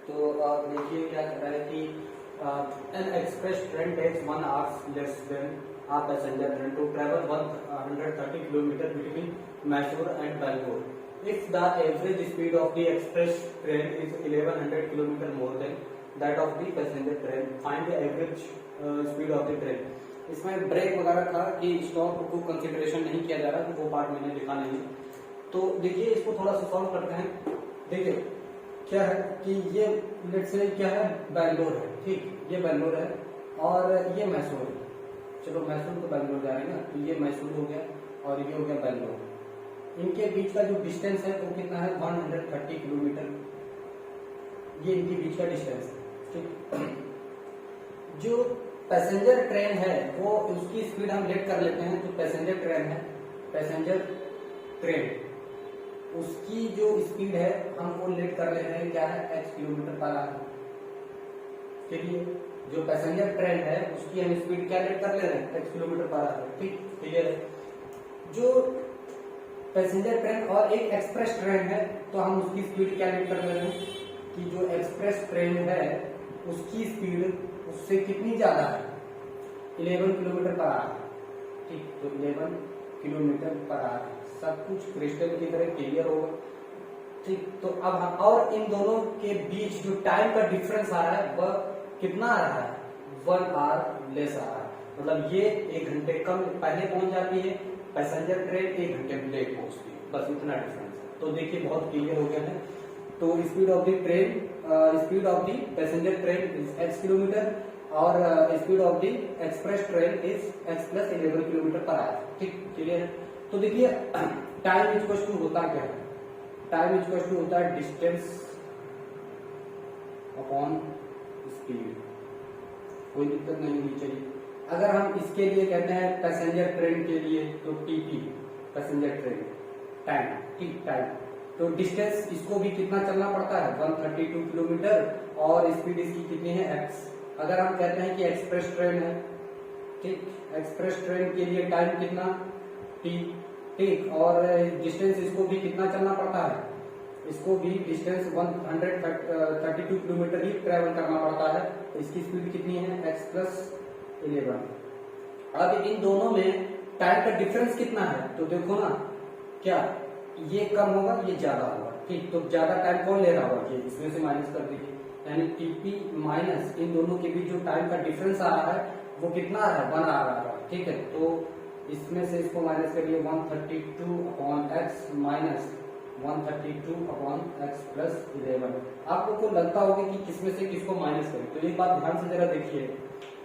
तो देखिए क्या कह रहा है कि an express train takes 1 hours less than a passenger train to travel 130 kilometers between Mysore and Bangalore. If the average speed of the express train is 1100 kilometers more than that of the passenger train, find the average speed of the train. इसमें break वगैरह था कि stop को consideration नहीं किया जा रहा, तो वो पार्ट मैंने लिखा नहीं। तो देखिए इसको थोड़ा सा सॉल्व करते हैं। देखिए क्या है कि ये लेट्स से क्या है, बैंगलोर है, ठीक, ये बैंगलोर है और ये मैसूर है। चलो मैसूर तो बैंगलोर जाएगा, तो ये मैसूर हो गया और ये हो गया बैंगलोर। इनके बीच का जो डिस्टेंस है वो कितना है, 130 किलोमीटर, ये इनके बीच का डिस्टेंस है, ठीक। जो पैसेंजर ट्रेन है वो उसकी स्पीड हम लेट कर लेते हैं। जो पैसेंजर ट्रेन है, पैसेंजर ट्रेन, उसकी जो स्पीड है हम वो लेट कर ले रहे हैं क्या है, h किलोमीटर पर आवर। चलिए जो पैसेंजर ट्रेन है उसकी हम स्पीड क्या लेट कर ले रहे हैं, h किलोमीटर पर आवर, ठीक, क्लियर है। जो पैसेंजर ट्रेन और एक एक्सप्रेस ट्रेन है तो हम उसकी स्पीड क्या लेट कर ले रहे हैं कि जो एक्सप्रेस ट्रेन है उसकी स्पीड उससे कितनी ज्यादा है, 11 किलोमीटर पर आवर, ठीक। तो 11 किलोमीटर पर आवर, सब कुछ क्रिस्टल की तरह क्लियर होगा, ठीक। तो अब हम और इन दोनों के बीच जो टाइम का डिफरेंस आ रहा है वह कितना आ रहा है, 1 hour लेस आ रहा है। मतलब ये 1 घंटे कम पहले पहुंच जाती है, पैसेंजर ट्रेन 1 घंटे लेट पहुंचती है, बस इतना डिफरेंस है। तो देखिए बहुत क्लियर हो गया है। तो speed of the train, speed of the passenger train is h kilometre और speed of the express train is h + 11 kilometre per hour, ठीक, क्लियर है। तो देखिए टाइम इक्वल टू होता क्या है, टाइम इक्वल टू होता है डिस्टेंस अपॉन स्पीड, कोई दिक्कत नहीं होनी चाहिए। अगर हम इसके लिए कहते हैं पैसेंजर ट्रेन के लिए तो टीपी, पैसेंजर ट्रेन टाइम, ठीक, टाइम। तो डिस्टेंस इसको भी कितना चलना पड़ता है, 132 किलोमीटर और स्पीड इसकी कितनी है, x। अगर हम कहते हैं कि एक्सप्रेस ट्रेन है, ठीक, एक्सप्रेस ट्रेन के लिए टाइम कितना, t, ठीक, और डिस्टेंस इसको भी कितना चलना पड़ता है, इसको भी डिस्टेंस 132 किलोमीटर ही ट्रेवल करना पड़ता है। तो इसकी स्पीड कितनी है, x + 11। अब इन दोनों में टाइम का डिफरेंस कितना है, तो देखो ना, क्या ये कम होगा ये ज्यादा होगा, ठीक। तो ज्यादा टाइम कौन ले रहा होगा, ये इसमें से माइनस कर दीजिए, यानी टीपी माइनस इन दोनों के बीच जो टाइम का डिफरेंस आ रहा है वो कितना आ रहा है, 1 आ रहा है, ठीक है। तो इसमें से इसको माइनस करिए, 132/x माइनस 132/x + 11। आपको को लगता होगा कि किसमें से किसको माइनस करें, तो एक बात ध्यान से जरा देखिए।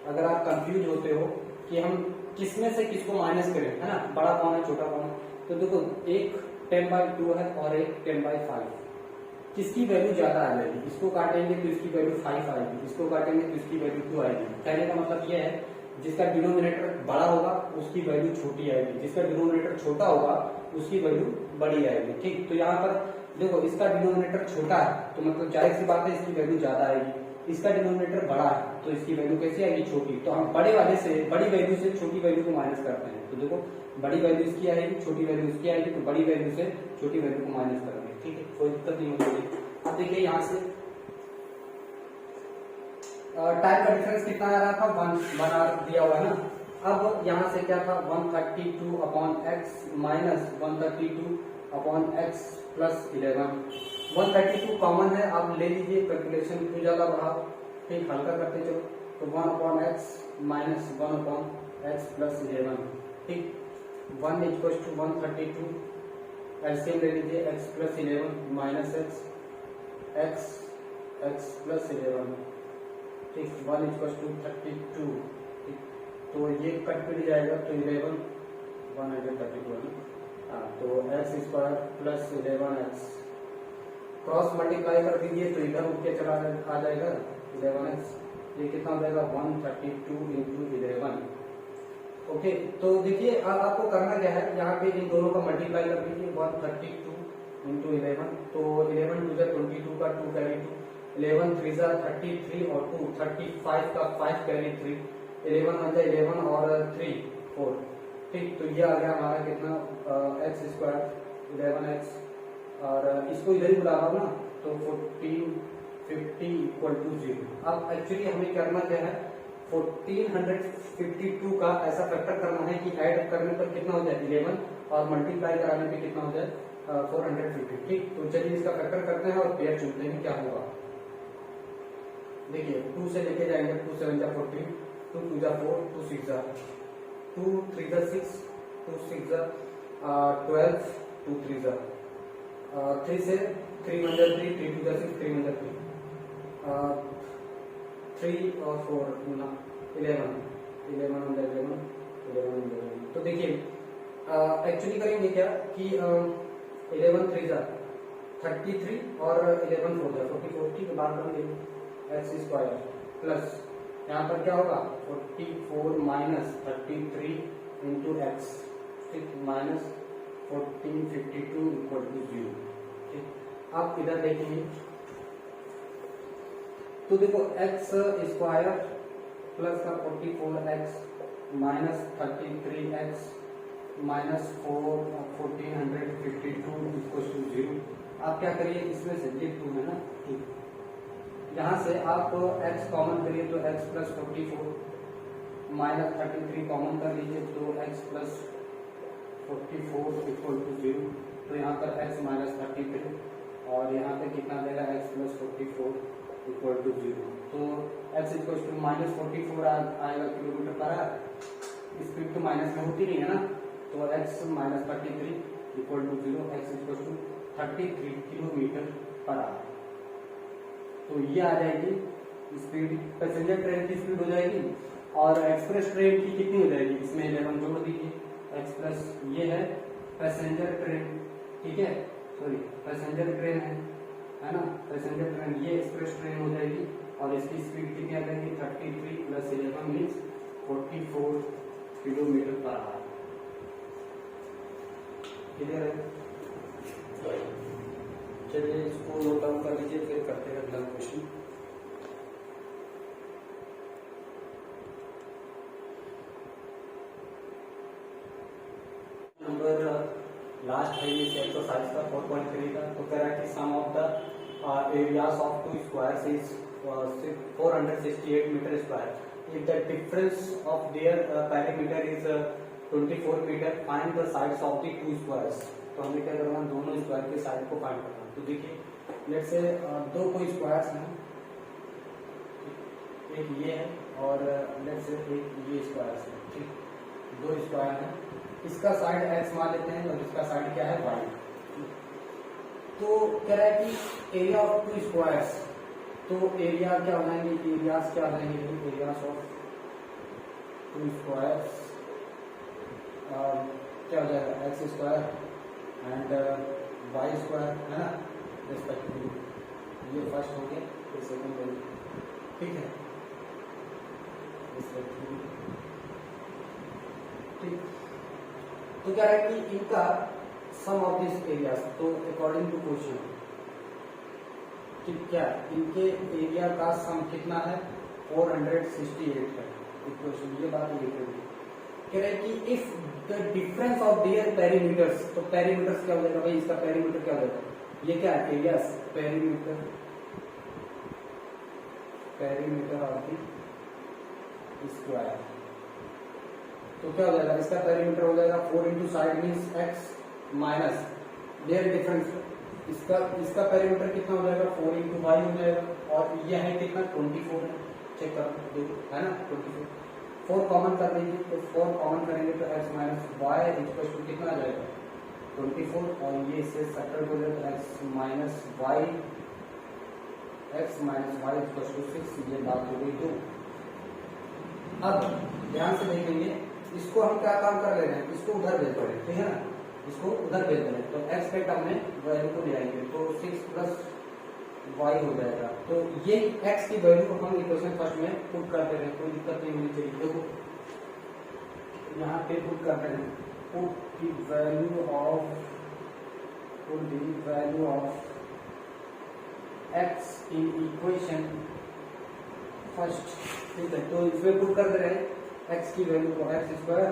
अगर आप कंफ्यूज होते हो कि हम किसमें से किसको माइनस करें, है ना, बड़ा कौन है छोटा कौन है, तो देखो एक 10/2 है और एक 10/5, किसकी वैल्यू ज्यादा आएगी, इसको काटेंगे तो इसकी वैल्यू 5 आएगी, इसको काटेंगे तो इसकी वैल्यू 2 आएगी। कहने का मतलब यह है जिसका डिनोमिनेटर बड़ा होगा उसकी वैल्यू छोटी आएगी, जिसका डिनोमिनेटर छोटा होगा उसकी वैल्यू बड़ी आएगी, ठीक। तो यहाँ पर देखो इसका डिनोमिनेटर छोटा है तो मतलब जाहिर सी बात है इसकी वैल्यू ज्यादा आएगी, इसका डिनोमिनेटर बड़ा है तो इसकी वैल्यू कैसी आएगी, छोटी। तो हम बड़े वाले से बड़ी वैल्यू से छोटी वैल्यू को माइनस करते हैं, तो देखो बड़ी वैल्यू इसकी आएगी, छोटी वैल्यू इसकी आएगी, तो बड़ी वैल्यू से छोटी वैल्यू को माइनस करेंगे, ठीक है, कोई दिक्कत नहीं होगी। अब देखिए यहाँ से टाइम का डिफरेंस कितना आ रहा था, 1 आवर दिया हुआ है ना। अब यहाँ से क्या था, 132/x माइनस 132/x + 11। 132 कॉमन है, आप ले लीजिए, कैलकुलेशन क्यों ज्यादा बढ़ाओ, ठीक, हल्का करते चलो। तो 1/x माइनस 1/x + 11, ठीक। 1 = 132, एलसीएम ले लीजिए, x + 11 माइनस x + 11, ठीक। 1 = 32, ठीक। तो ये कट कर जाएगा तो 11 132, तो x² + 11x क्रॉस मल्टीप्लाई कर दीजिए तो इधर उठ के चला आ जाएगा 11x, ये कितना हो जाएगा 132 × 11। ओके, तो देखिए अब आपको करना क्या है, यहाँ पे इन दोनों का मल्टीप्लाई कर दीजिए, 132 × 11, तो 11 × 2 = 22 का 2 कैरी 2, 11 3 = 33 और 2 35 का 5 कैरी 3, 11 × 11 और 3 4, ठीक। तो ये आ गया हमारा कितना, x² 11x, और इसको इधर ही बुला रहा हूँ ना, तो 14 50 इक्वल टू 0। अब एक्चुअली हमें करना क्या है, 1452 का ऐसा फैक्टर करना है कि ऐड करने पर कितना हो जाए 11 और मल्टीप्लाई कराने पे कितना हो जाए 450। ठीक, तो चलिए इसका फैक्टर करते हैं और पेयर चुनते हैं क्या होगा। देखिए 2 से लेके जाएंगे, 2 7 जा 14, 2 2 जा 4, 2 6 जा 2 3 जा 6, 2 6 जा 12, 2 3 जा 3 से 3 1 जा 3, 3 2 जा 6, 3 1 जा 3, 3 और 4 11 11 11 तो देखिए एक्चुअली करेंगे क्या कि 11 3 जा 33 और 11 4 जा 44 के बाद करेंगे एक्स स्क्वायर प्लस यहाँ पर क्या होगा 44 माइनस 33 इंटू एक्स, ठीक, माइनस 1452 इक्वल टू 0। ठीक, आप इधर देखेंगे तो देखो एक्स स्क्वायर प्लस का 44x minus 33x minus 1452 equal to 0। आप क्या करिए, इसमें से लिख 2 है ना, ठीक, यहाँ से आप x कॉमन करिए तो x प्लस 44 माइनस 33 कॉमन कर लीजिए तो x प्लस 44 इक्वल टू 0। तो यहाँ पर x माइनस 33 और यहाँ पे कितना देगा x प्लस 44 इक्वल टू 0। तो x इक्वल टू माइनस 44 आएगा किलोमीटर पर आवर। स्पीड तो माइनस में होती नहीं है ना, तो x minus 33 equal to 0, x equal to 33 kilometre per hour. तो ये आ जाएगी स्पीड, पैसेंजर ट्रेन की स्पीड हो जाएगी। और एक्सप्रेस ट्रेन की कितनी हो जाएगी, इसमें 11 जोड़ दीजिए, एक्सप्रेस ये है पैसेंजर ट्रेन, ठीक है, सॉरी पैसेंजर ट्रेन है ना, पैसेंजर ट्रेन, ये एक्सप्रेस ट्रेन हो जाएगी और इसकी स्पीड कितनी आ जाएगी 33 plus 11 means 44 kilometre per our. Clear है? चलिए इसको नोट डाउन कर लीजिए, फिर करते हैं अगला क्वेश्चन। नंबर लास्ट है इस एक्सरसाइज का 4.3 का। तो कह रहा है कि sum of the areas of two squares is 468 metre square. If the difference of their perimeter is 24 metre, find the sides of the two squares. तो हमें क्या करना है, दोनों स्क्वायर के साइड को फाइंड करना। तो देखिए लेट्स से दो कोई स्क्वायर्स हैं, एक ये है और लेट्स से एक ये स्क्वायर्स है, ठीक, दो स्क्वायर हैं, इसका साइड x मान लेते हैं और इसका साइड क्या है y। तो कह रहा है कि एरिया ऑफ टू स्क्वायर्स, तो एरिया क्या हो जाएंगे, एरियाज क्या हो जाएंगे, एरियाज ऑफ टू स्क्वायर्स क्या हो जाएगा X square and Y square है ना रिस्पेक्टिवली। ये फर्स्ट हो गया, फिर सेकंड हो गया, ठीक है, रिस्पेक्टिवली, ठीक। तो क्या है कि इनका सम ऑफ दिस एरियाज, तो अकॉर्डिंग टू क्वेश्चन, ठीक, क्या इनके एरिया का सम कितना है 468 है इक्वेशन। ये बात लिखेंगे, कह रहे हैं कि if the difference of there perimeters, तो पेरीमीटर्स क्या हो जाएगा भाई, इसका पेरीमीटर क्या हो जाएगा, ये क्या है areas, perimeter, perimeter of the square. तो क्या हो जाएगा, इसका पेरीमीटर हो जाएगा 4 into side means X minus their difference, इसका पेरीमीटर कितना हो जाएगा 4 इंटू वाई हो जाएगा, और यह है कितना 24 है, चेक कर देखो है ना 24। 4 कॉमन कर लीजिए, तो 4 कॉमन करेंगे तो x minus Y equal to कितना आ जाएगा 24, और ये इससे सेटल हो जाएगा x minus Y equal to 6। ये बात हो गई 2। अब ध्यान से देखेंगे, इसको हम क्या काम कर ले रहे हैं, इसको उधर भेज रहे हैं, ठीक है ना, इसको उधर भेज रहे हैं, तो x के टर्म में वैल्यू को ले आएंगे, तो 6 प्लस y हो जाएगा। तो ये x की वैल्यू को हम इक्वेशन फर्स्ट में पुट कर दे रहे हैं, कोई दिक्कत नहीं होनी चाहिए। देखो यहाँ पे पुट कर रहे हैं, put the value of x in equation first, ठीक है। तो इसमें पुट कर दे रहे हैं x की वैल्यू को x स्क्वायर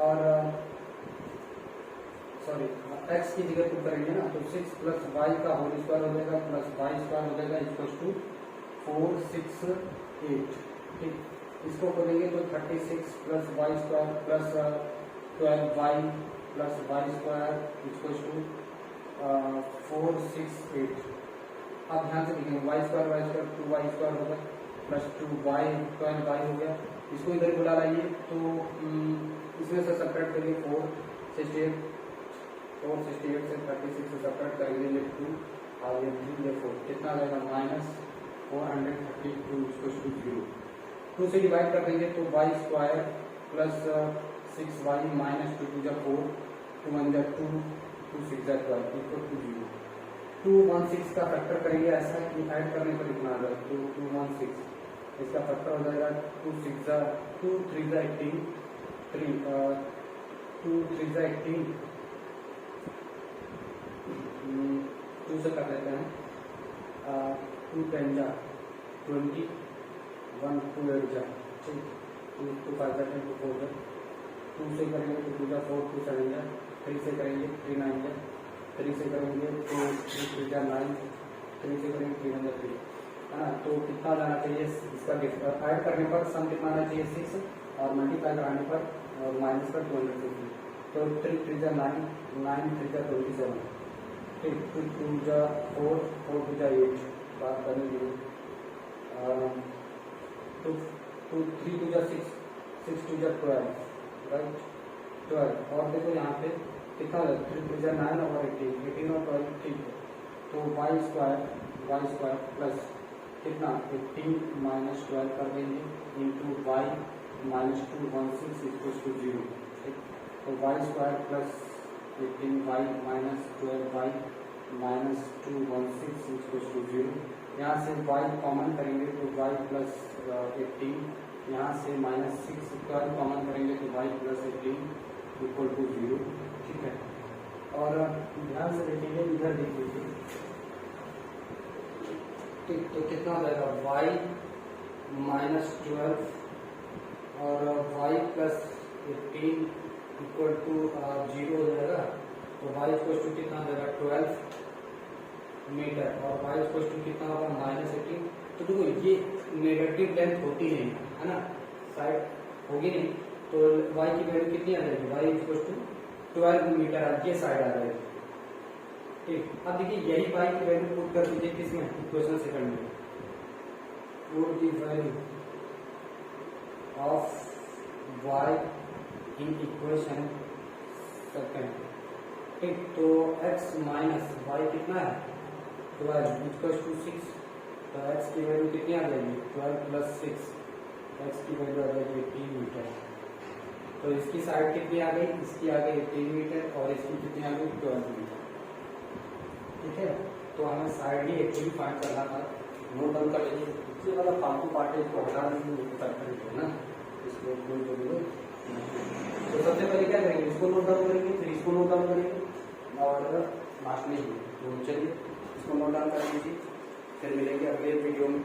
और सॉरी x की जगह पुट करेंगे ना तो 6 प्लस वाई का होल स्क्वायर हो जाएगा प्लस वाई स्क्वायर हो जाएगा इक्वल टू 4 6 8। ठीक, इसको करेंगे तो 36 plus Y square plus 12 Y plus Y square equal to 4 6 8। अब ध्यान से देखेंगे वाई स्क्वायर 2 वाई स्क्वायर होगा प्लस 2 वाई 12 वाई हो गया। इसको इधर बुला लाइए तो इसमें से सब्ट्रैक्ट करिए 4 68 से 36 से सब्ट्रैक्ट करेंगे ये 2 और ये 3 ये 4 कितना आ जाएगा माइनस 432 0। 2 से डिवाइड कर देंगे तो Y square plus 6 Y minus 2 2 4 2 1 2 2 6 12 equal to 0। 216 का फैक्टर करेंगे ऐसा कि ऐड करने पर इतना आ जाएगा 216 इसका फैक्टर हो जाएगा 2 6 2 3 18 3 2 3 18 2 से कर लेते हैं 2 10 जा 20 1 2 8 जा ठीक 2 2 5 जा 2 4 जा 2 से करेंगे तो 2 जा 4 2 7 जा 3 से करेंगे 3 9 जा 3 से करेंगे तो 3 जा 9 3 से करेंगे 3 जा 3 है ना। तो कितना जाना चाहिए इसका ऐड करने पर सम कितना आना चाहिए 6 और मल्टीप्लाई कराने पर और माइनस पर 250 तो 3 3 जा 9 9 3 जा 27 ठीक 2 जा 4 4 2 जा 8 बात करेंगे तो 3 2 जा 6 6 2 जा 12 राइट 12 और देखो यहाँ पे कितना 3 2 जा 9 और 18 और 12 ठीक है। तो वाई स्क्वायर प्लस कितना 18 माइनस 12 कर देंगे into Y minus 216 equal to 0 ठीक। तो Y square plus 18 Y minus 12 Y minus 216 equal to 0। यहाँ से वाई कॉमन करेंगे तो वाई प्लस 18 यहाँ से माइनस 6 12 कॉमन करेंगे तो वाई प्लस 18 इक्वल टू 0 ठीक है। और ध्यान से देखिए इधर देख लीजिए ठीक तो कितना हो जाएगा y माइनस 12 और y प्लस 18 इक्वल टू 0 हो जाएगा। तो y इक्वल टू कितना हो जाएगा 12 मीटर और y इक्वल टू कितना होगा माइनस 18। तो देखो ये नेगेटिव लेंथ होती है ना साइड होगी नहीं तो y की वैल्यू कितनी आ जाएगी y इक्वल टू 12 मीटर ये साइड आ जाएगी ठीक। अब देखिए यही y की वैल्यू पुट कर दीजिए किसमें इक्वेशन सेकंड में put the value of y in equation second ठीक। तो x माइनस y कितना है 12 इक्वल टू 6 तो x की वैल्यू कितनी आ जाएगी 12 प्लस 6 x की वैल्यू आ जाएगी 18 मीटर। तो इसकी साइड कितनी आ गई इसकी आ गई 18 मीटर और इसकी कितनी आ गई 12 मीटर ठीक है। तो हमें साइड ही एक्चुअली फाइंड करना था नोट डाउन कर लीजिए इससे वाला फालतू पार्ट है इसको हटा दीजिए ना इसको कोई जरूरत नहीं। तो सबसे पहले क्या करेंगे इसको नोट डाउन करेंगे फिर इसको नोट डाउन करेंगे और लास्ट में तो चलिए इसको नोट डाउन कर लीजिए फिर मिलेंगे अगले वीडियो में।